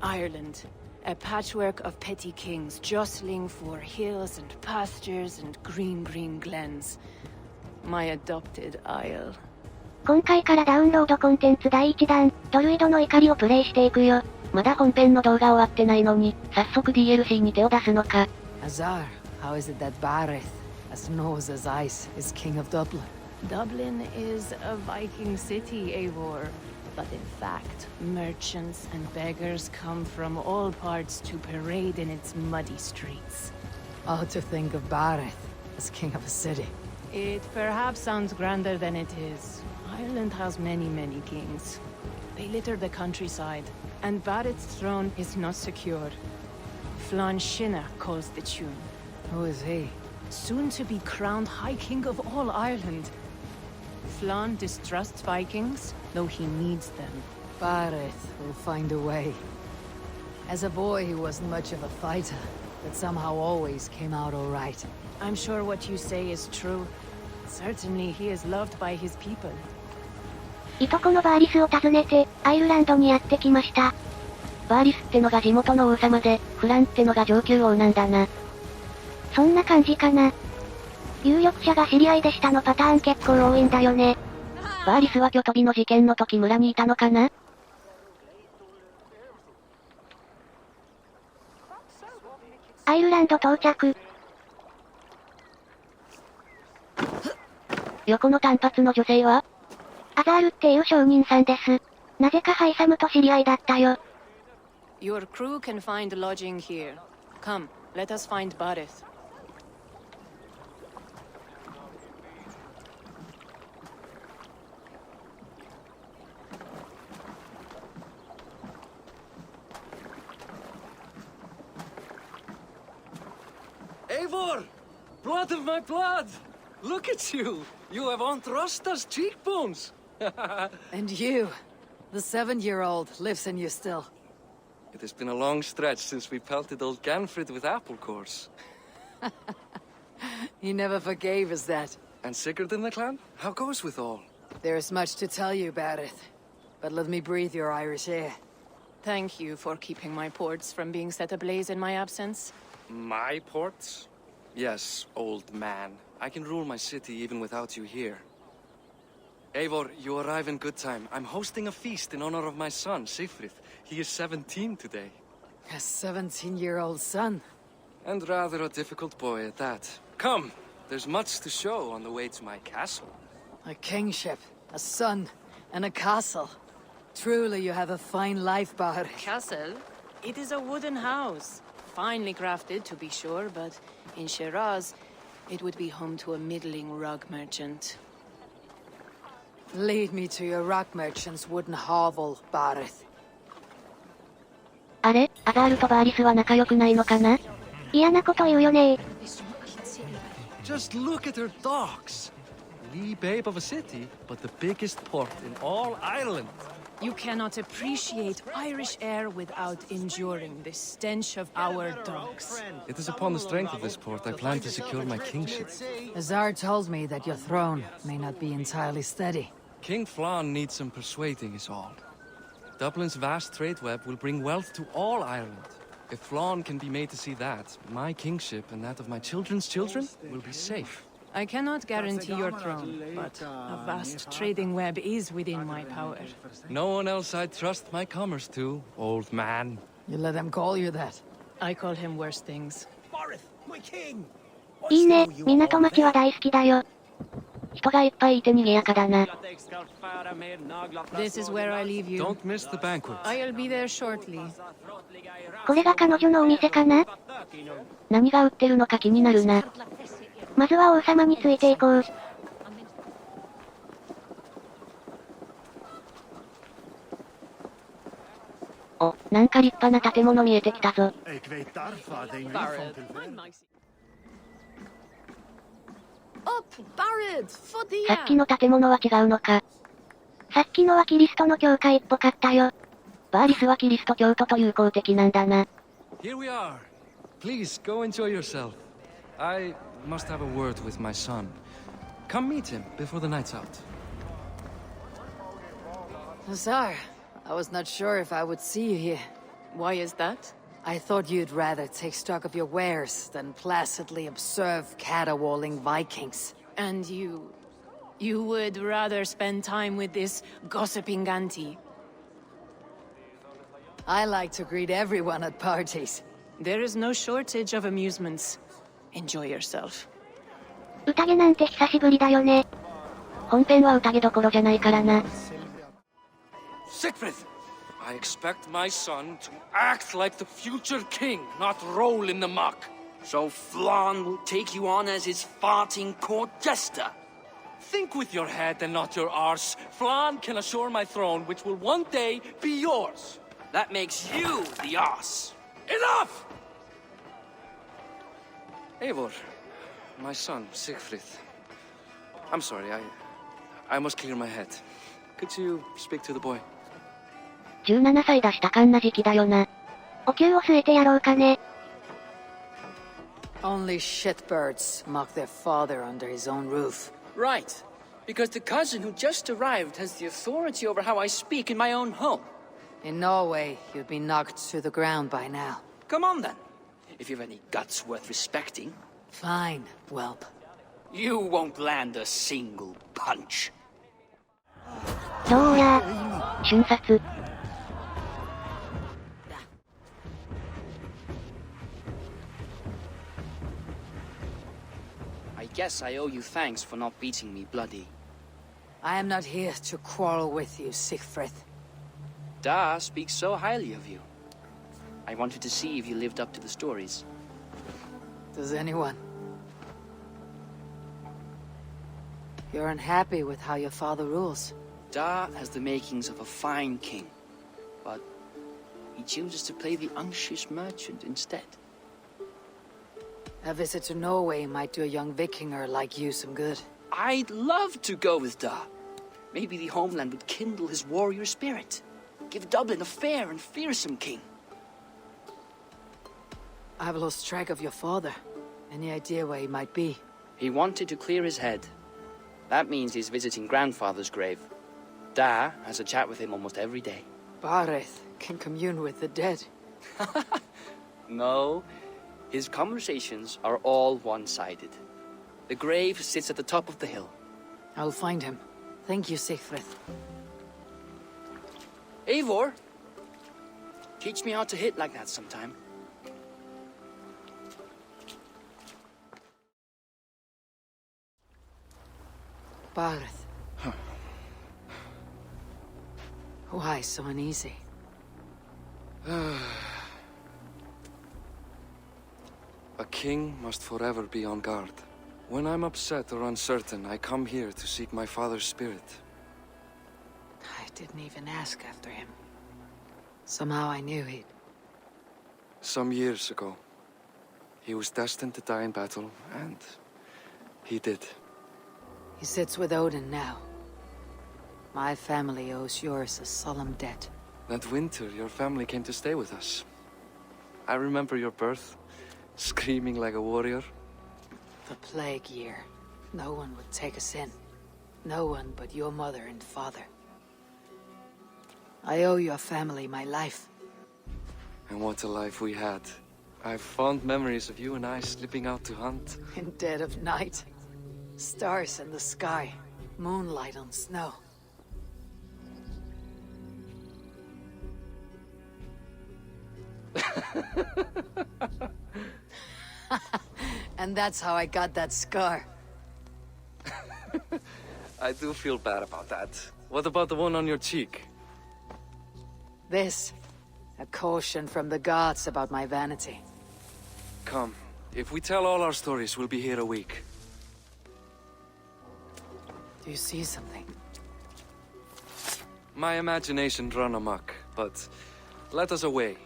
Ireland, a patchwork of petty kings jostling for hills and pastures and green glens. My adopted isle. 今回からダウンロードコンテンツ第1弾、ドルイドの怒りをプレイしていくよ。まだ本編の動画終わってないのに、早速 DLC に手を出すのか。Azar, how is it that Bareth, as knows as ice, is king of Dublin? Dublin is a Viking city, Eivor. But in fact, merchants and beggars come from all parts to parade in its muddy streets. Oh, to think of Bareth as king of a city. It perhaps sounds grander than it is. Ireland has many kings. They litter the countryside, and Bareth's throne is not secure. Flann Sinna calls the tune. Who is he? Soon to be crowned High King of all Ireland. Flann distrusts Vikings, though he needs them. Bareth will find a way. As a boy, he wasn't much of a fighter, but somehow always came out all right. I'm sure what you say is true. Certainly he is loved by his people. いとこのバーリスを訪ねて、アイルランドにやってきました。バーリスってのが地元の王様で、フランってのが上級王なんだな。そんな感じかな。有力者が知り合いでしたのパターン結構多いんだよね。バーリスは巨飛びの事件の時村にいたのかな？アイルランド到着。横の短髪の女性は？アザールっていう商人さんです。なぜかハイサムと知り合いだったよ。Your crew can find lodging here. Come, let us find Bareth. Eivor! Blood of my blood! Look at you! You have Aunt Rosta's cheekbones! And you! The 7-year-old lives in you still. It has been a long stretch since we pelted old Ganfrid with apple cores. He never forgave us that. And Sigurd in the clan? How goes with all? There is much to tell you, Bareth. But let me breathe your Irish air. Thank you for keeping my ports from being set ablaze in my absence. My ports? Yes, old man. I can rule my city even without you here. Eivor, you arrive in good time. I'm hosting a feast in honor of my son, Sigfrid. He is 17 today. A 17-year-old son. And rather a difficult boy at that. Come, there's much to show on the way to my castle. A kingship, a son, and a castle. Truly you have a fine life, Bareth. Castle? It is a wooden house. Finely crafted, to be sure, but in Shiraz, it would be home to a middling rug merchant. Lead me to your rock merchant's wooden hovel, Bareth. あれ、アザールとバーリスは仲良くないのかな？嫌なこと言うよね。 Just look at her docks. Wee babe of a city, but the biggest port in all Ireland. You cannot appreciate Irish air without enduring the stench of our docks. It is upon the strength of this port I plan to secure my kingship. Azar told me that your throne may not be entirely steady. King Flann needs some persuading is all. Dublin's vast trade web will bring wealth to all Ireland. If Flann can be made to see that, my kingship and that of my children's children will be safe. I cannot guarantee your throne, but a vast trading web is within my power. No one else I'd trust my commerce to, old man. You let them call you that. I call him worse things. いいね、港町は大好きだよ。人がいっぱいいて賑やかだな。This is where I leave you. Don't miss the banquet. I'll be there shortly. これが彼女のお店かな？何が売ってるのか気になるな。まずは王様についていこう。お、なんか立派な建物見えてきたぞ。さっきの建物は違うのか。さっきのはキリストの教会っぽかったよ。バーリスはキリスト教徒と友好的なんだな。Here we are. Please go enjoy yourself. I must have a word with my son. Come meet him before the night's out. Azar, I was not sure if I would see you here. Why is that? I thought you'd rather take stock of your wares than placidly observe caterwauling Vikings. And you would rather spend time with this gossiping auntie? I like to greet everyone at parties. There is no shortage of amusements. Enjoy yourself. 宴なんて久しぶりだよね。本編は宴どころじゃないからな。Siegfried! I expect my son to act like the future king, not roll in the muck. So Flan will take you on as his farting court jester? Think with your head and not your arse. Flan can assure my throne, which will one day be yours. That makes you the ass. Enough! Eivor, my son, Siegfried. I'm sorry, I must clear my head. Could you speak to the boy? 17歳だし多感な時期だよな。お灸を据えてやろうかね。Only shitbirds mock their father under his own roof. Right. Because the cousin who just arrived has the authority over how I speak in my own home. In Norway, you'd be knocked to the ground by now. Come on then. If you've any guts worth respecting. Fine, whelp. You won't land a single punch. どうや瞬殺。I guess I owe you thanks for not beating me bloody. I am not here to quarrel with you, Siegfried. Da speaks so highly of you. I wanted to see if you lived up to the stories. Does anyone? You're unhappy with how your father rules. Da has the makings of a fine king, but he chooses to play the unctuous merchant instead. A visit to Norway might do a young Vikinger like you some good. I'd love to go with Da. Maybe the homeland would kindle his warrior spirit. Give Dublin a fair and fearsome king. I've lost track of your father. Any idea where he might be? He wanted to clear his head. That means he's visiting grandfather's grave. Da has a chat with him almost every day. Bareth can commune with the dead. No, his conversations are all one-sided. The grave sits at the top of the hill. I'll find him. Thank you, Siegfried. Eivor, teach me how to hit like that sometime. Bareth. Why so uneasy? A king must forever be on guard. When I'm upset or uncertain, I come here to seek my father's spirit. I didn't even ask after him. Somehow I knew he'd... Some years ago, he was destined to die in battle, and he did. He sits with Odin now. My family owes yours a solemn debt. That winter, your family came to stay with us. I remember your birth, screaming like a warrior. The plague year. No one would take us in. No one but your mother and father. I owe your family my life. And what a life we had. I have fond memories of you and I slipping out to hunt. In dead of night. Stars in the sky. Moonlight on snow. And that's how I got that scar. I do feel bad about that. What about the one on your cheek? This. A caution from the gods about my vanity. Come. If we tell all our stories, we'll be here a week. Do you see something? My imagination run amok, but let us away.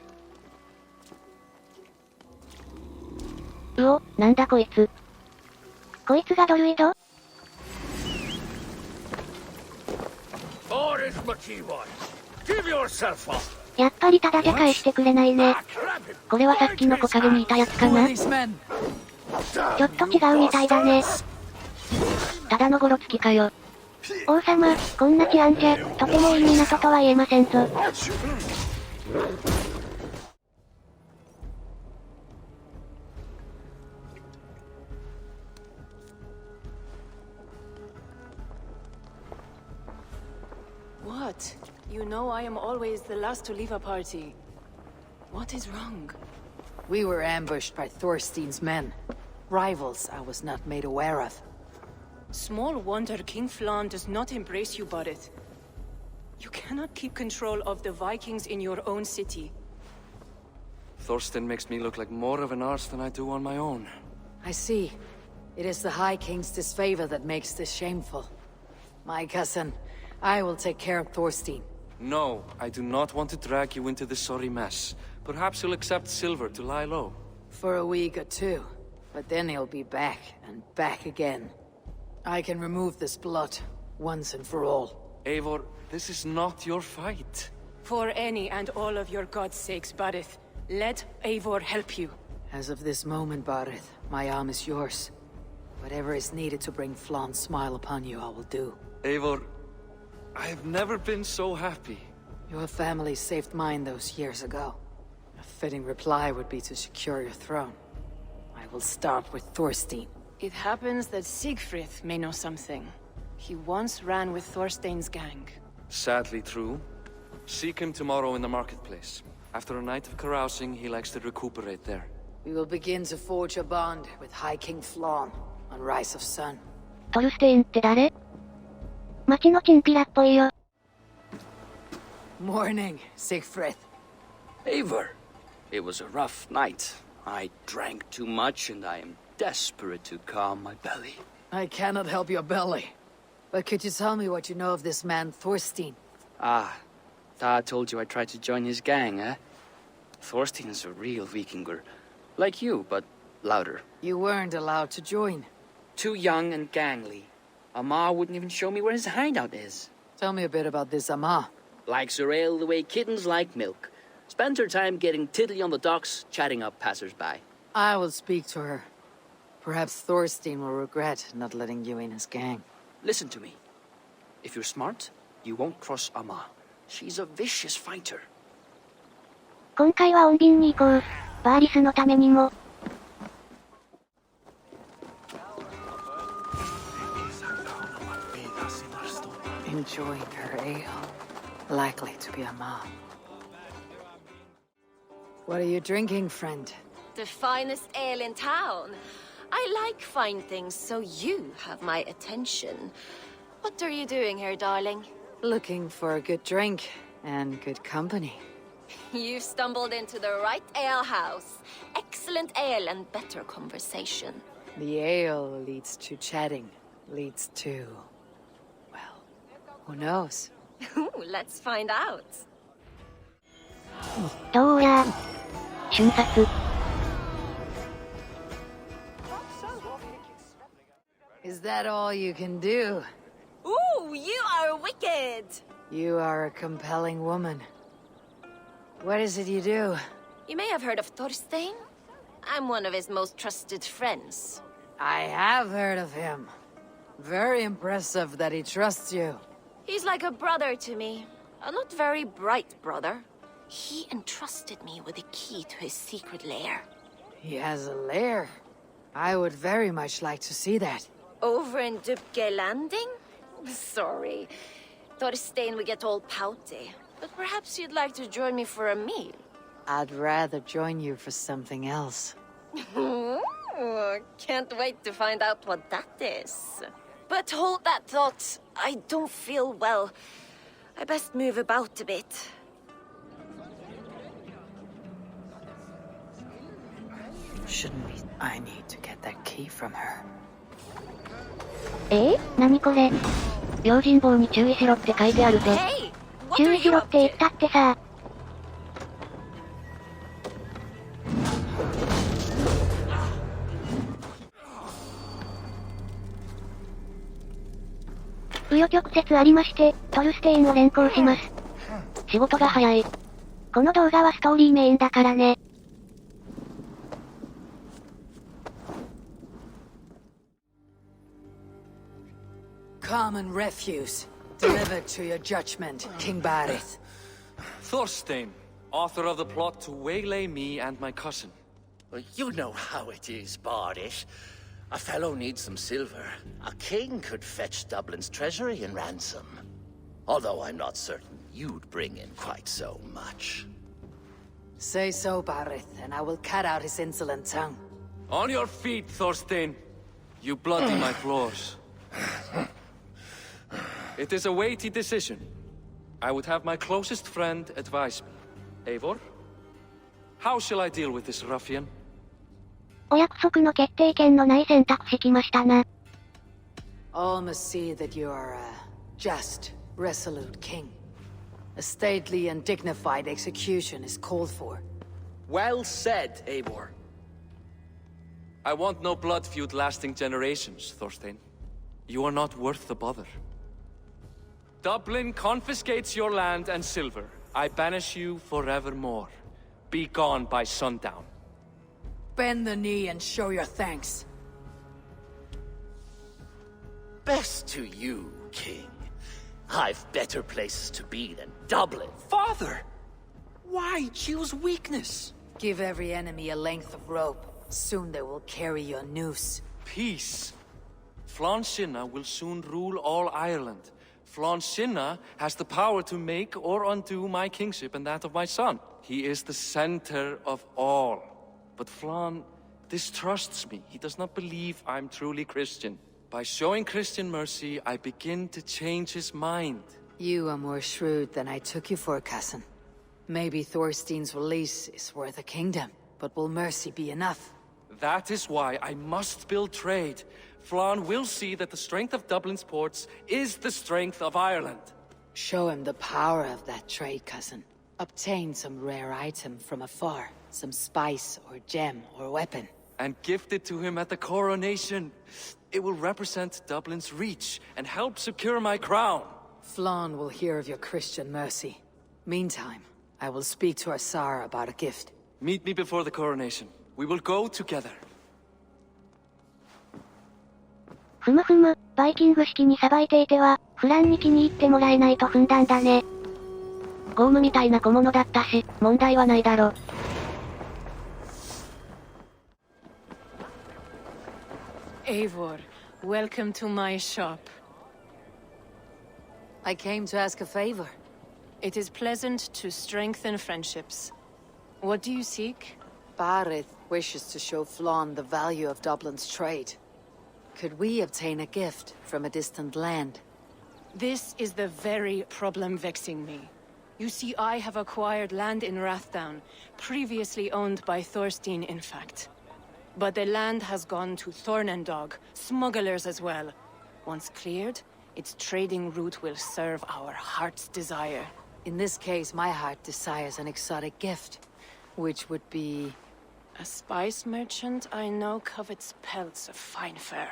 うお、なんだこいつ。こいつがドルイド？やっぱりただじゃ返してくれないね。これはさっきの木陰にいたやつかな？ちょっと違うみたいだね。ただのゴロつきかよ。王様、こんな治安じゃ、とてもいい港とは言えませんぞ。What? You know I am always the last to leave a party. What is wrong? We were ambushed by Thorstein's men. Rivals I was not made aware of. Small wonder King Flan does not embrace you, Barith. You cannot keep control of the Vikings in your own city. Thorstein makes me look like more of an arse than I do on my own. I see. It is the High King's disfavor that makes this shameful. My cousin, I will take care of Thorstein. No, I do not want to drag you into this sorry mess. Perhaps you'll accept silver to lie low. For a week or two. But then he'll be back, and back again. I can remove this blood, once and for all. Eivor, this is not your fight. For any and all of your god's sakes, Barith, let Eivor help you. As of this moment, Barith, my arm is yours. Whatever is needed to bring Flan's smile upon you, I will do. Eivor, I have never been so happy. Your family saved mine those years ago. A fitting reply would be to secure your throne. I will start with Thorstein. It happens that Siegfried may know something. He once ran with Thorstein's gang. Sadly true. Seek him tomorrow in the marketplace. After a night of carousing, he likes to recuperate there. We will begin to forge a bond with High King Flan on Rise of Sun. トルステインって誰？町のチンピラっぽいよ。Morning, Siegfried. Eivor, it was a rough night. I drank too much and I am desperate to calm my belly. I cannot help your belly. But could you tell me what you know of this man, Thorstein? Ah, Dad told you I tried to join his gang, eh? Thorstein is a real Vikinger. Like you, but louder. You weren't allowed to join. Too young and gangly. Amar wouldn't even show me where his hideout is. Tell me a bit about this Amar. Likes her ale the way kittens like milk. Spends her time getting tiddly on the docks, chatting up passers-by. I will speak to her. Perhaps Thorstein will regret not letting you in his gang. Listen to me. If you're smart, you won't cross Amar. She's a vicious fighter. 今回は穏便に行こう。バーリスのためにも。Enjoying her ale. Likely to be Amar. What are you drinking, friend? The finest ale in town. I like fine things, so you have my attention. What are you doing here, darling? Looking for a good drink and good company. You've stumbled into the right ale house. Excellent ale and better conversation. The ale leads to chatting, leads to... well, who knows? Ooh, let's find out. どうや瞬殺。Is that all you can do? Ooh, you are wicked! You are a compelling woman. What is it you do? You may have heard of Thorstein. I'm one of his most trusted friends. I have heard of him. Very impressive that he trusts you. He's like a brother to me. A not very bright brother. He entrusted me with the key to his secret lair. He has a lair. I would very much like to see that. Over in Dubke Landing? Sorry. Thorstein would get all pouty. But perhaps you'd like to join me for a meal. I'd rather join you for something else. Ooh, can't wait to find out what that is. But hold that thought. I don't feel well. I best move about a bit. Shouldn't we? I need to get that key from her. 何これ？用心棒に注意しろって書いてあるぜ。Hey! What 注 are 意し you ろっ up て言っ to? たってさ。紆余曲折ありまして、トルステインを連行します。仕事が早い。この動画はストーリーメインだからね。Common refuse. Delivered to your judgment, King Barith. Thorstein, author of the plot to waylay me and my cousin. Well, you know how it is, Bardish. A fellow needs some silver. A king could fetch Dublin's treasury in ransom. Although I'm not certain you'd bring in quite so much. Say so, Barith, and I will cut out his insolent tongue. On your feet, Thorstein. You bloody my floors. It is a weighty decision. I would have my closest friend advise me. Eivor? How shall I deal with this ruffian? お約束の決定権のない選択肢きましたな。All must see that you are a just, resolute king. A stately and dignified execution is called for. Well said, Eivor. I want no blood feud lasting generations, Thorstein. You are not worth the bother. Dublin confiscates your land and silver. I banish you forevermore. Be gone by sundown. Bend the knee and show your thanks. Best to you, King. I've better places to be than Dublin. Father! Why choose weakness? Give every enemy a length of rope. Soon they will carry your noose. Peace. Flann Sinna will soon rule all Ireland. Flann Sinna has the power to make or undo my kingship and that of my son. He is the center of all. But Flann distrusts me. He does not believe I'm truly Christian. By showing Christian mercy, I begin to change his mind. You are more shrewd than I took you for, cousin. Maybe Thorstein's release is worth a kingdom, but will mercy be enough? That is why I must build trade. Flann will see that the strength of Dublin's ports is the strength of Ireland. Show him the power of that trade, cousin. Obtain some rare item from afar. Some spice or gem or weapon. And gift it to him at the coronation. It will represent Dublin's reach and help secure my crown. Flann will hear of your Christian mercy. Meantime, I will speak to Asar about a gift. Meet me before the coronation. We will go together. ふむふむ、バイキング式にさばいていては、フランに気に入ってもらえないと踏んだんだね。ゴームみたいな小物だったし、問題はないだろ。Eivor, welcome to my shop. I came to ask a favor. It is pleasant to strengthen friendships. What do you seek? Barith wishes to show Flann the value of Dublin's trade. Could we obtain a gift from a distant land? This is the very problem vexing me. You see, I have acquired land in Rathdown, previously owned by Thorstein, in fact. But the land has gone to Thornendog, smugglers as well. Once cleared, its trading route will serve our heart's desire. In this case, my heart desires an exotic gift, which would be... A spice merchant I know covets pelts of fine fur.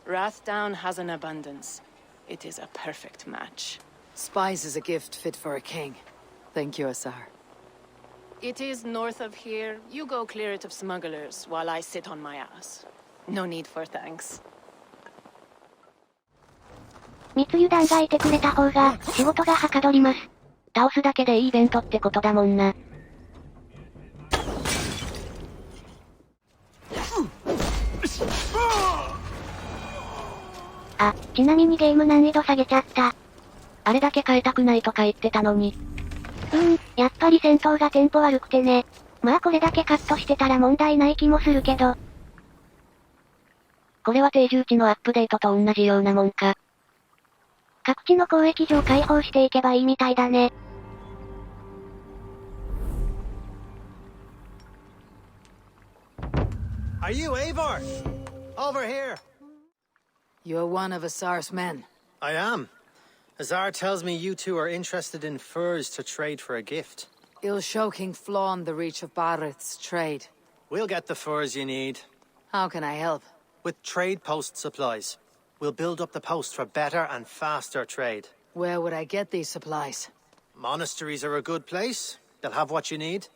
Rathdown has an abundance. It is a perfect match. Spice is a gift fit for a king. Thank you, Asar. It is north of here. You go clear it of smugglers, while I sit on my ass. No need for thanks. 密輸団がいてくれた方が、仕事がはかどります。倒すだけでいいイベントってことだもんな。あ、ちなみにゲーム難易度下げちゃった。あれだけ変えたくないとか言ってたのに。やっぱり戦闘がテンポ悪くてね。まあこれだけカットしてたら問題ない気もするけど。これは定住地のアップデートと同じようなもんか。各地の交易所を開放していけばいいみたいだね。Are you Eivor? Over here. You're one of Asar's men. I am. Azar tells me you two are interested in furs to trade for a gift. It'll show King Flann the reach of Barith's trade. We'll get the furs you need. How can I help? With trade post supplies. We'll build up the post for better and faster trade. Where would I get these supplies? Monasteries are a good place. They'll have what you need.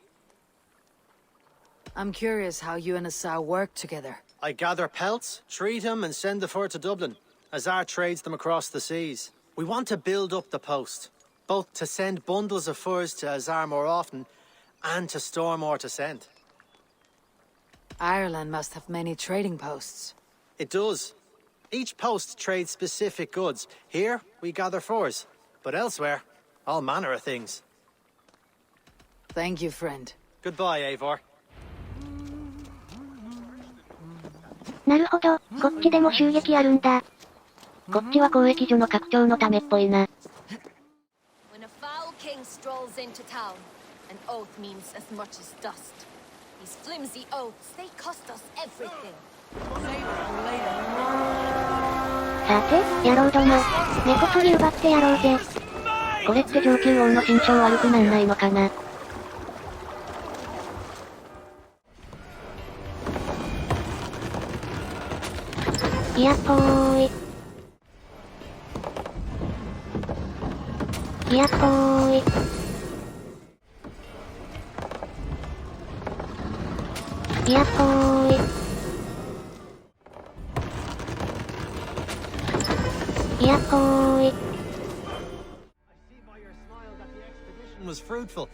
I'm curious how you and Asar work together. I gather pelts, treat them, and send the fur to Dublin. Azar trades them across the seas. We want to build up the post, both to send bundles of furs to Azar more often, and to store more to send. Ireland must have many trading posts. It does. Each post trades specific goods. Here, we gather furs. But elsewhere, all manner of things. Thank you, friend. Goodbye, Eivor. なるほど、こっちでも襲撃あるんだ。こっちは交易所の拡張のためっぽいな。When a foul king strolls into town, an oath means as much as dust. These flimsy oaths, they cost us everything. さて、野郎ども。根こそぎ奪ってやろうぜ。これって上級王の心象悪くなんないのかな。いやっほーい。いやっほーい。いやっほーい。いやっほーい。Was fruitful.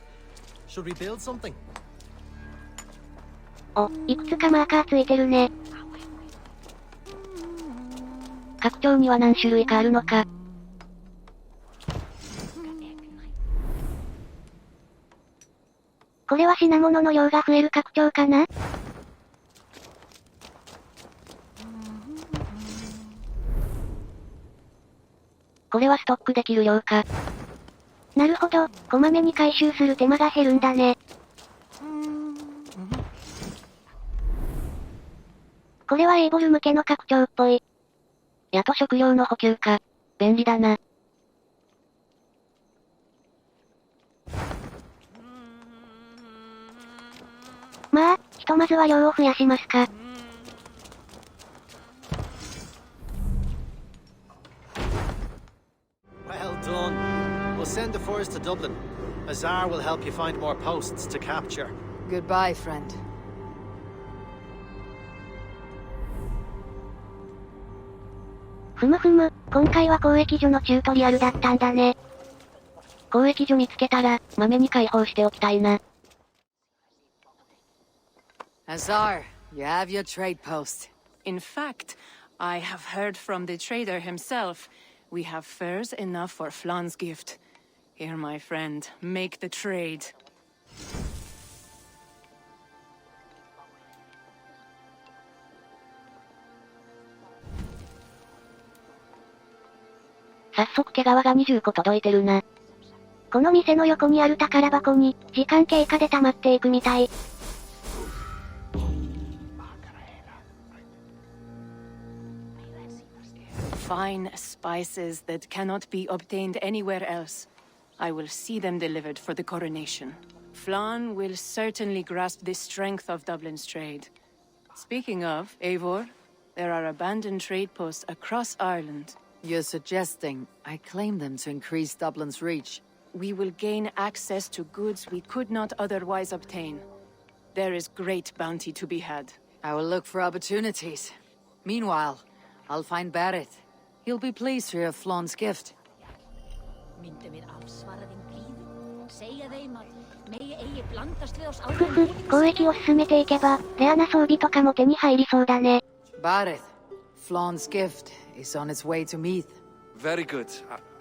Should we build something? お、いくつかマーカーついてるね。拡張には何種類かあるのか。これは品物の量が増える拡張かな？これはストックできる量か。なるほど、こまめに回収する手間が減るんだね。これはエーボル向けの拡張っぽい。やと食料の補給か。便利だな。まあ、ひとまずは量を増やしますか。Well done. We'll send the furs to Dublin. Azar will help you find more posts to capture. Goodbye, friend. ふむふむ、今回は交易所のチュートリアルだったんだね。交易所見つけたら、まめに解放しておきたいな。Azar, you have your trade post. In fact, I have heard from the trader himself. We have furs enough for Flan's gift. Here, my friend, make the trade. 早速毛皮が20個届いてるな。この店の横にある宝箱に、時間経過で溜まっていくみたい。Fine spices that cannot be obtained anywhere else. I will see them delivered for the coronation. Flan will certainly grasp the strength of Dublin's trade. Speaking of, Eivor, there are abandoned trade posts across Ireland. You're suggesting I claim them to increase Dublin's reach? We will gain access to goods we could not otherwise obtain. There is great bounty to be had. I will look for opportunities. Meanwhile, I'll find Barrett. He'll be pleased to hear Flan's gift. Myndum við afsvara þeim blíðu, segja þeim að megi eigi blandast við ossふふ、交易を進めていけば、レアな装備とかも手に入りそうだね。Barrett, Flan's gift is on its way to Meath. Very good.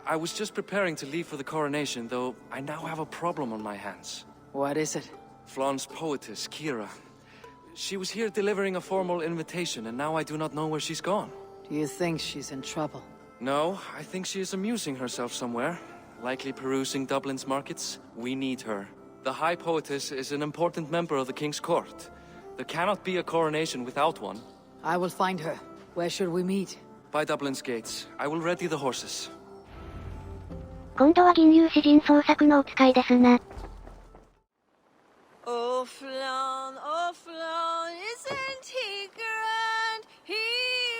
I was just preparing to leave for the coronation, though I now have a problem on my hands. What is it? Flan's poetess, Kira. She was here delivering a formal invitation, and now I do not know where she's gone. Do you think she's in trouble? No, I think she is amusing herself somewhere. Likely perusing Dublin's markets. We need her. The High Poetess is an important member of the King's Court. There cannot be a coronation without one. I will find her. Where should we meet? By Dublin's gates. I will ready the horses. 今度は銀融詩人創作のお使いですな。Oh, Flan, isn't he grand? He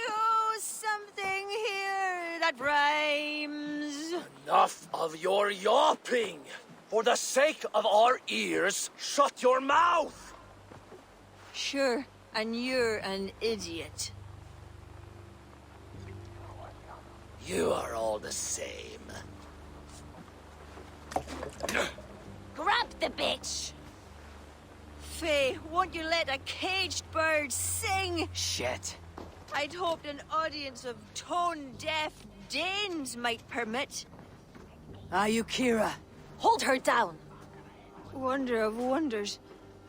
owes something here that rhymes. Enough of your yawping! For the sake of our ears, shut your mouth! Sure, and you're an idiot. You are all the same. Grab the bitch! Faye, won't you let a caged bird sing? Shit. I'd hoped an audience of tone-deaf Danes might permit. Are you Kira? Hold her down! Wonder of wonders.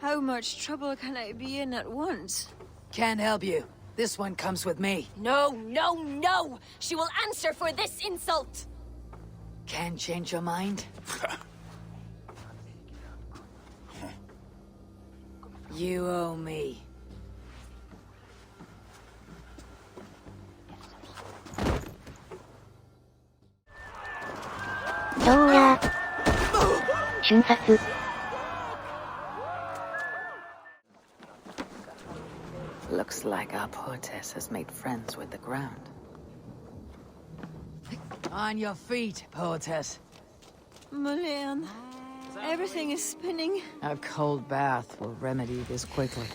How much trouble can I be in at once? Can't help you. This one comes with me. No, no, no! She will answer for this insult! Can't change your mind? You owe me. Looks like our poetess has made friends with the ground. On your feet, poetess. Mulan, everything is spinning. A cold bath will remedy this quickly.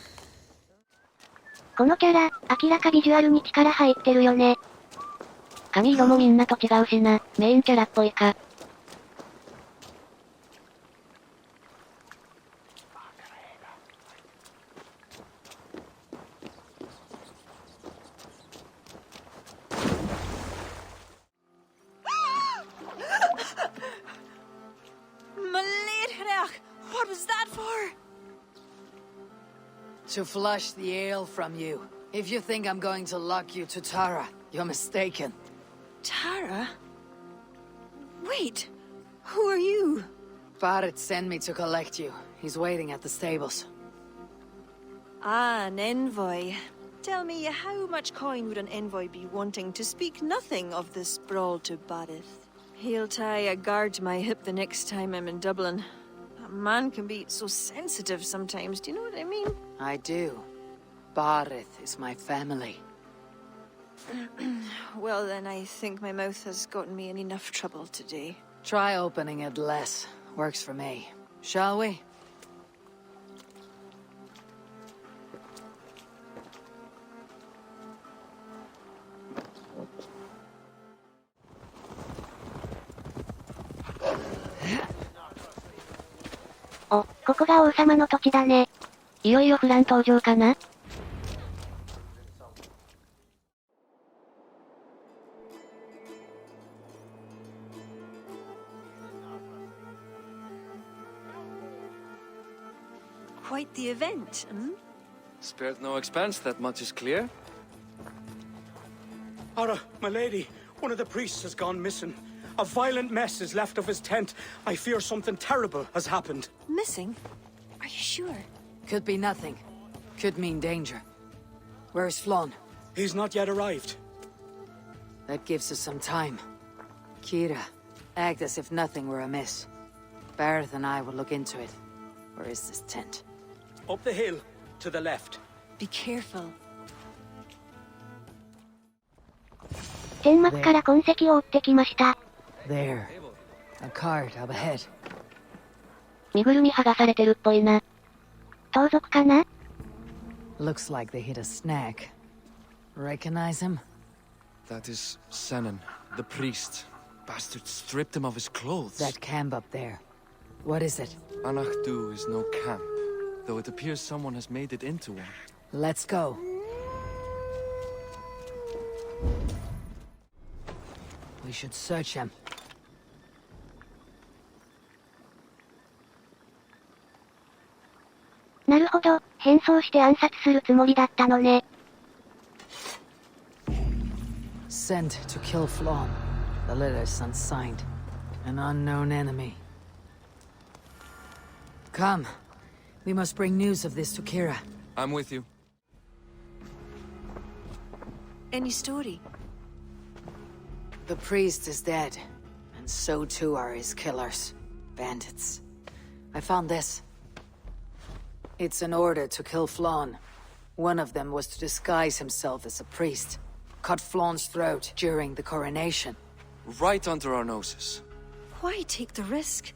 このキャラ、明らかビジュアルに力入ってるよね。髪色もみんなと違うしな、メインキャラっぽいか。What was that for? To flush the ale from you. If you think I'm going to lock you to Tara, you're mistaken. Tara? Wait, who are you? Barrett sent me to collect you. He's waiting at the stables. Ah, an envoy. Tell me, how much coin would an envoy be wanting, to speak nothing of this brawl to Barrett? He'll tie a guard to my hip the next time I'm in Dublin. A man can be so sensitive sometimes, do you know what I mean? I do. Barrett is my family. Well then, I think my mouth has gotten me in enough trouble today. Try opening it less. Works for me. Shall we? Oh, ここが王様の土地だね。いよいよフラン登場かな? Quite the event, hmm? Spared no expense, that much is clear. Ara, my lady, one of the priests has gone missing. A violent mess is left of his tent. I fear something terrible has happened. Missing? Are you sure? Could be nothing. Could mean danger. Where's Flon? He's not yet arrived. That gives us some time. Kira, act as if nothing were amiss. Barrett and I will look into it. Where is this tent? Up the hill, to the left. Be careful. 天幕から痕跡を追ってきました。 There. A cart up ahead. 身ぐるみ剥がされてるっぽいな。盗賊かな? Looks like they hit a snag. Recognize him? That is Senan, the priest. Bastard stripped him of his clothes. That camp up there. What is it? Anachdu is no camp, though it appears someone has made it into one. Let's go. We should search him. なるほど、変装して暗殺するつもりだったのね。 Sent to kill Flon. The letter's unsigned. An unknown enemy. Come. We must bring news of this to Kira. I'm with you. Any story? The priest is dead. And so too are his killers. Bandits. I found this. It's an order to kill Flon. One of them was to disguise himself as a priest. Cut Flon's throat during the coronation. Right under our noses. Why take the risk?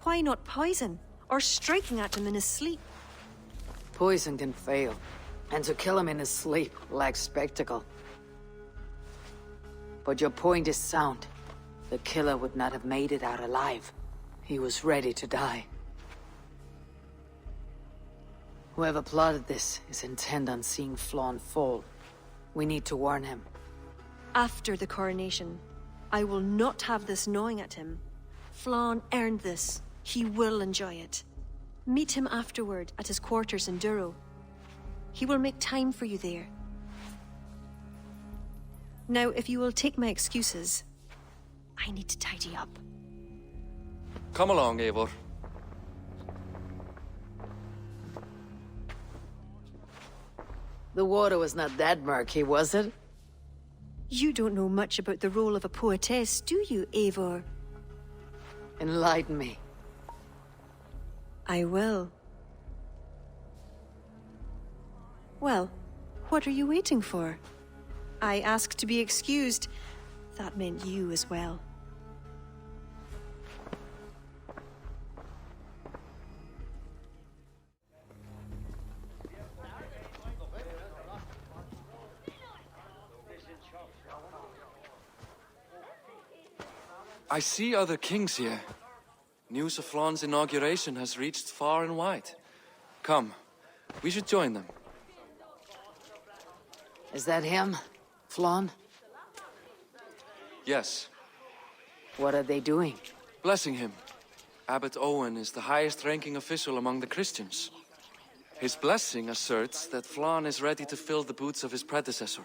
Why not poison? Or striking at him in his sleep? Poison can fail. And to kill him in his sleep lacks spectacle. But your point is sound. The killer would not have made it out alive. He was ready to die. Whoever plotted this is intent on seeing Flon fall. We need to warn him. After the coronation, I will not have this gnawing at him. Flann earned this. He will enjoy it. Meet him afterward at his quarters in Duro. He will make time for you there. Now, if you will take my excuses, I need to tidy up. Come along, Eivor. The water was not that murky, was it? You don't know much about the role of a poetess, do you, Eivor? Enlighten me. I will. Well, what are you waiting for? I asked to be excused. That meant you as well. I see other kings here. News of Flann's inauguration has reached far and wide. Come, we should join them. Is that him? Flann? Yes, What are they doing? blessing him. Abbot Owen is the highest-ranking official among the Christians. His blessing asserts that Flann is ready to fill the boots of his predecessor.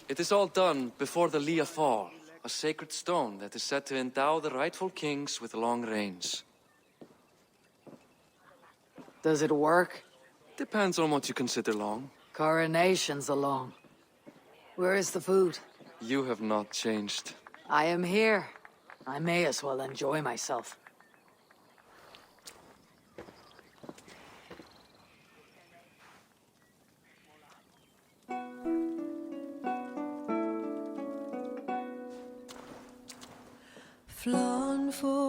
It is all done before the Lia Fall, a sacred stone that is said to endow the rightful kings with long reigns. Does it work? Depends on what you consider long. Coronations alone. Where is the food? You have not changed. I am here. I may as well enjoy myself. Flann for